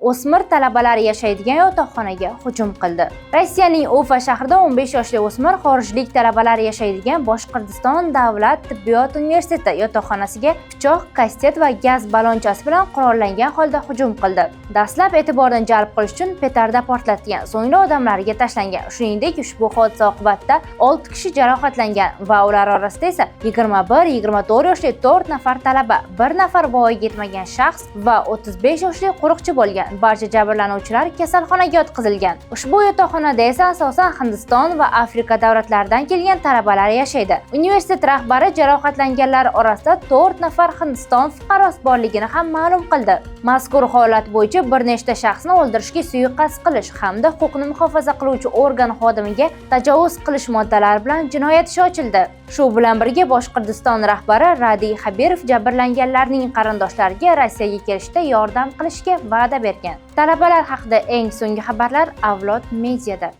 o'smir talabalar yashaydigan yotoqxonaga hujum qildi. Rossiyaning Ufa shahrida 15 yoshli o'smir xorijlik talabalar yashaydigan Boshqirdiston davlat tibbiyot universiteti yotoqxonasiga pichoq, kastet va gaz balonchasi bilan qurollangan holda hujum qildi. Dastlab e'tiborni jalb qilish uchun petarda portlatgan, so'ngra odamlarga tashlangan. Shuningdek, ushbu hodisa oqibatida 6 kishi jarohatlangan va ular orasida esa 21-24 yoshli 4 nafar talaba, 1 nafar voyaga yetmagan shaxs va 35 yoshli qo'riqchi bo'lgan. Barcha jabrlanuvchilar kasalxonaga yotqizilgan. Ushbu yotoqxonada esa asosan Hindiston va Afrika davlatlaridan kelgan talabalar yashaydi. Universitet rahbari jarohatlanganlar orasida 4 nafar Hindiston fuqarosi borligini ham ma'lum qildi. Mazkur holat bo'yicha bir nechta shaxsni o'ldirishga suiqasd qilish hamda huquqni muhofaza qiluvchi organ xodimiga tajovuz qilish moddalari bilan jinoyat ishi ochildi. Shu bilan birga Boshqirdiston rahbari Radiy Xabirov jabrlanganlarning qarindoshlariga Rossiyaga kelishda yordam qilishga va'da bergan. Talabalar haqida eng so'nggi xabarlar Avlod Mediada.